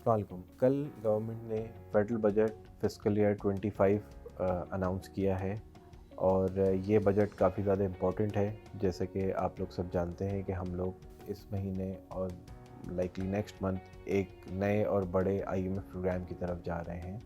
अस्सलामुअलैकुम। कल गवर्नमेंट ने federal budget fiscal year 25 announce किया है और ये बजट काफ़ी ज़्यादा इम्पोर्टेंट है। जैसे कि आप लोग सब जानते हैं कि हम लोग इस महीने और लाइकली नेक्स्ट मंथ एक नए और बड़े आईएमएफ प्रोग्राम की तरफ जा रहे हैं।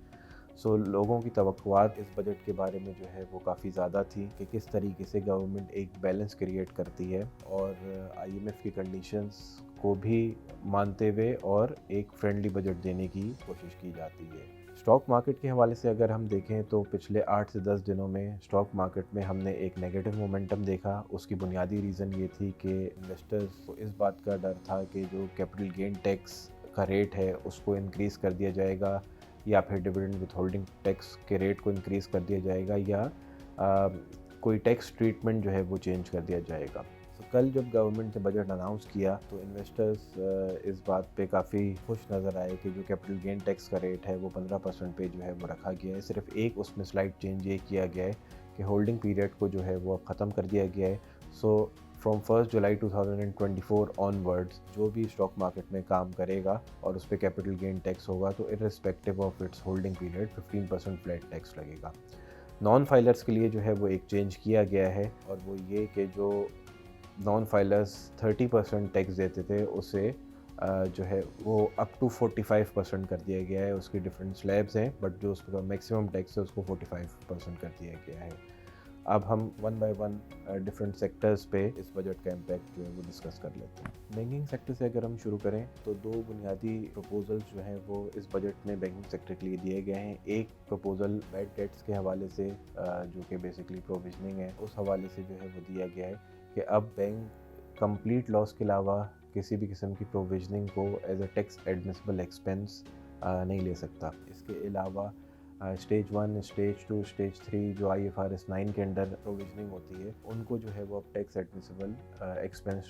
सो लोगों की तवक्कुआत इस बजट के बारे में जो है वो काफ़ी ज़्यादा थी कि किस तरीके से गवर्नमेंट एक बैलेंस क्रिएट करती है और आईएमएफ की कंडीशंस को भी मानते हुए और एक फ्रेंडली बजट देने की कोशिश की जाती है। स्टॉक मार्केट के हवाले से अगर हम देखें तो पिछले 8 से 10 दिनों में स्टॉक मार्केट में हमने एक नेगेटिव मोमेंटम देखा। उसकी बुनियादी रीज़न ये थी कि इन्वेस्टर्स को इस बात का डर था कि जो कैपिटल गेन टैक्स का रेट है उसको इंक्रीज़ कर दिया जाएगा या फिर डिविडेंड विथहोल्डिंग टैक्स के रेट को इंक्रीज़ कर दिया जाएगा या कोई टैक्स ट्रीटमेंट जो है वो चेंज कर दिया जाएगा। तो कल जब गवर्नमेंट ने बजट अनाउंस किया तो इन्वेस्टर्स इस बात पे काफ़ी खुश नज़र आए कि जो कैपिटल गेन टैक्स का रेट है वो 15% पे जो है वो रखा गया है। सिर्फ एक उसमें स्लाइड चेंज ये किया गया है कि होल्डिंग पीरियड को जो है वो ख़त्म कर दिया गया है। सो फ्रॉम 1 जुलाई 2024 ऑनवर्ड्स जो भी स्टॉक मार्केट में काम करेगा और उस पर कैपिटल गेन टैक्स होगा तो irrespective of its holding period 15% flat tax लगेगा। नॉन फाइलर्स के लिए जो है वो एक चेंज किया गया है और वो ये कि जो नॉन फाइलर्स 30% टैक्स देते थे उसे जो है वो अप टू 45% कर दिया गया है। उसकी डिफरेंट स्लैब्स हैं बट जो उसका मैक्सिमम टैक्स है उसको 45% कर दिया गया है। अब हम one by one different sectors पे इस बजट का इम्पैक्ट जो है वो डिस्कस कर लेते हैं। बैंकिंग सेक्टर से अगर हम शुरू करें तो दो बुनियादी प्रपोजल्स जो हैं वो इस बजट में बैंकिंग सेक्टर के लिए दिए गए हैं। एक प्रपोजल बैड डेट्स के हवाले से जो कि बेसिकली प्रोविजनिंग है उस हवाले से जो है वो दिया गया है कि अब बैंक कंप्लीट लॉस के अलावा किसी भी किस्म की प्रोविजनिंग को as a tax admissible expense नहीं ले सकता। इसके अलावा स्टेज 1, स्टेज 2, स्टेज 3 जो IFRS 9 के अंडर प्रोविजनिंग होती है उनको जो है वो अब टैक्स एडमिसिबल एक्सपेंस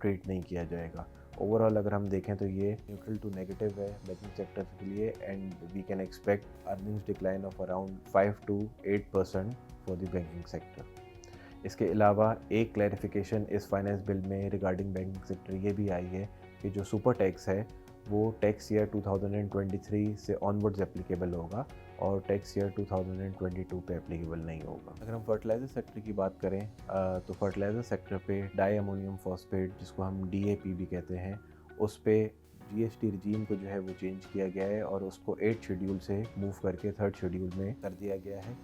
ट्रीट नहीं किया जाएगा। ओवरऑल अगर हम देखें तो ये न्यूट्रल टू नेगेटिव है बैंकिंग सेक्टर के लिए and we can expect earnings decline of around 5 to 8% for the banking sector. इसके अलावा एक क्लैरिफिकेशन इस फाइनेंस बिल में रिगार्डिंग बैंकिंग सेक्टर ये भी आई है कि जो सुपर टैक्स है वो टैक्स ईयर 2023 से ऑनवर्ड्स एप्लीकेबल होगा और टैक्स ईयर 2022 पे एप्लीकेबल नहीं होगा। अगर हम फर्टिलाइज़र सेक्टर की बात करें तो फर्टिलाइज़र सेक्टर पे डाई अमोनियम फॉस्फेट जिसको हम DAP भी कहते हैं उस पे GST रिजीम को जो है वो चेंज किया गया है और उसको 8 शेड्यूल से मूव करके 3rd शेड्यूल में कर दिया गया है।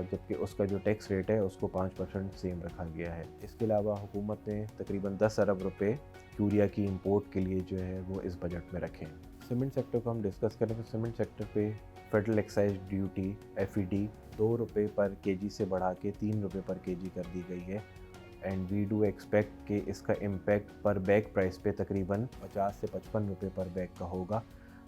जबकि उसका जो टैक्स रेट है उसको 5% सेम रखा गया है। इसके अलावा हुकूमत ने तकरीबन 10 अरब रुपए यूरिया की इंपोर्ट के लिए जो है वो इस बजट में रखे हैं। सीमेंट सेक्टर को हम डिस्कस करें तो सीमेंट सेक्टर पे फेडरल एक्साइज ड्यूटी FED 2 रुपये पर केजी से बढ़ा के 3 रुपये पर केजी कर दी गई है एंड वी डू एक्सपेक्ट कि इसका इम्पैक्ट पर बैग प्राइस पे तकरीबन 50 से 55 रुपये पर बैग का होगा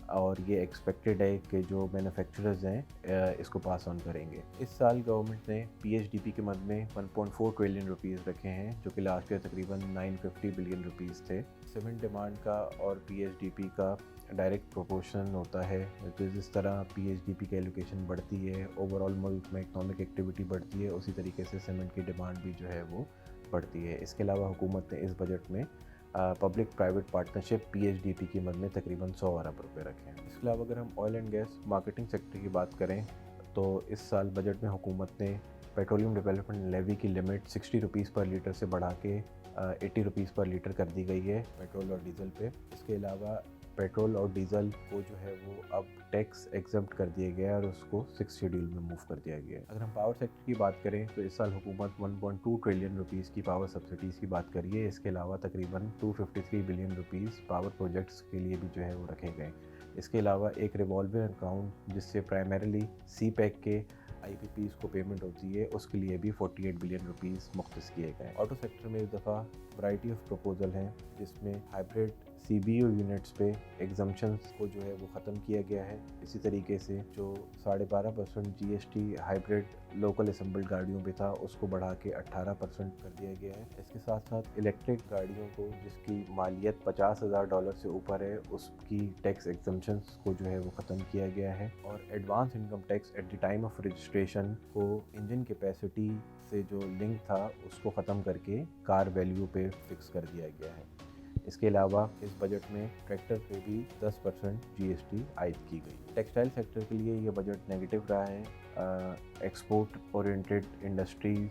और ये एक्सपेक्टेड है कि जो मैन्युफैक्चरर्स हैं इसको पास ऑन करेंगे। इस साल गवर्नमेंट ने PHDP के मद में 1.4 ट्रिलियन रुपीज़ रखे हैं जो कि लास्ट ईयर तकरीबन 950 बिलियन रुपीज़ थे। सीमेंट डिमांड का और PHDP का डायरेक्ट प्रोपोर्शन होता है। तो जिस तरह PHDP की एलोकेशन बढ़ती है ओवरऑल मुल्क में इकनॉमिक एक्टिविटी बढ़ती है उसी तरीके से सीमेंट की डिमांड भी जो है वो बढ़ती है। इसके अलावा हुकूमत ने इस बजट में पब्लिक प्राइवेट पार्टनरशिप PHDP की मद में तकरीबन 100 अरब रुपए रखे हैं। इसके अलावा अगर हम oil and gas marketing sector की बात करें तो इस साल बजट में हुकूमत ने पेट्रोलियम डेवलपमेंट लेवी की लिमिट 60 रुपीज़ पर लीटर से बढ़ा के 80 रुपीज़ पर लीटर कर दी गई है पेट्रोल और डीजल पे। इसके अलावा पेट्रोल और डीजल को जो है वो अब टैक्स एग्जम्प्ट कर दिया गया है और उसको 6 शेड्यूल में मूव कर दिया गया है। अगर हम पावर सेक्टर की बात करें तो इस साल हुकूमत 1.2 ट्रिलियन रुपीज़ की पावर सब्सिडीज़ की बात करी है। इसके अलावा तकरीबन 253 बिलियन रुपीज़ पावर प्रोजेक्ट्स के लिए भी जो है वो रखे गए। इसके अलावा एक रिवॉल्विंग अकाउंट जिससे प्राइमरीली CPEC के IPPs को पेमेंट होती है उसके लिए भी 48 बिलियन रुपीज़ मुख्तस किए गए। ऑटो सेक्टर में इस दफ़ा वैरायटी ऑफ प्रपोजल हैं जिसमें हाइब्रिड CBU यूनिट्स पे एग्जम्पशंस को जो है वो ख़त्म किया गया है। इसी तरीके से जो 12.5% GST हाइब्रिड लोकल असम्बल्ड गाड़ियों पे था उसको बढ़ा के 18% कर दिया गया है। इसके साथ साथ इलेक्ट्रिक गाड़ियों को जिसकी मालियत $50,000 से ऊपर है उसकी टैक्स एग्जम्पशंस को जो है वो ख़त्म किया गया है और advance income tax at the time of registration को इंजन कैपेसिटी से जो लिंक था उसको ख़त्म करके कार वैल्यू पे फिक्स कर दिया गया है। इसके अलावा इस बजट में ट्रैक्टर पे भी 10% GST आयद की गई। टेक्सटाइल सेक्टर के लिए ये बजट नेगेटिव रहा है। एक्सपोर्ट ओरिएंटेड इंडस्ट्रीज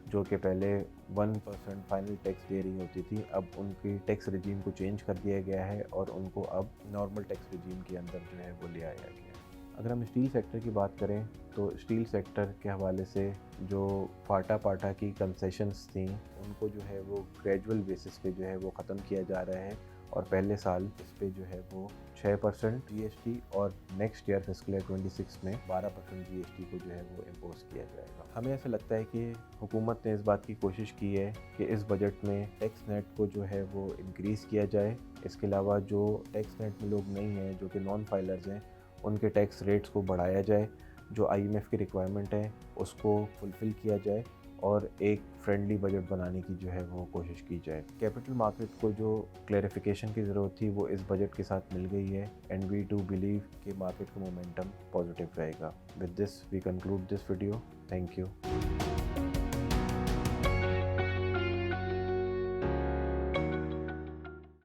जो कि पहले 1% फाइनल टैक्स दे रही होती थी, अब उनकी टैक्स रिजीम को चेंज कर दिया गया है और उनको अब नॉर्मल टैक्स रिजीम के अंदर जो है वो ले आया गया है। अगर हम स्टील सेक्टर की बात करें तो स्टील सेक्टर के हवाले से जो फाटा की कंसेशंस थी उनको जो है वो ग्रेजुअल बेसिस पे जो है वो ख़त्म किया जा रहा है और पहले साल इस पे जो है वो 6% GST और नेक्स्ट ईयर फिस्कल ईयर 26 में 12% GST को जो है वो इम्पोज किया जाएगा। हमें ऐसा लगता है कि हुकूमत ने इस बात की कोशिश की है कि इस बजट में टैक्स नेट को जो है वो इंक्रीज़ किया जाए। इसके अलावा जो टैक्स नेट में लोग नहीं हैं, जो कि नॉन फाइलर्स हैं, उनके टैक्स रेट्स को बढ़ाया जाए, जो IMF की रिक्वायरमेंट है उसको फुलफ़िल किया जाए और एक फ्रेंडली बजट बनाने की जो है वो कोशिश की जाए। कैपिटल मार्केट को जो क्लैरिफिकेशन की ज़रूरत थी वो इस बजट के साथ मिल गई है एंड वी डू बिलीव कि मार्केट का मोमेंटम पॉजिटिव रहेगा। With this we conclude this video. Thank you.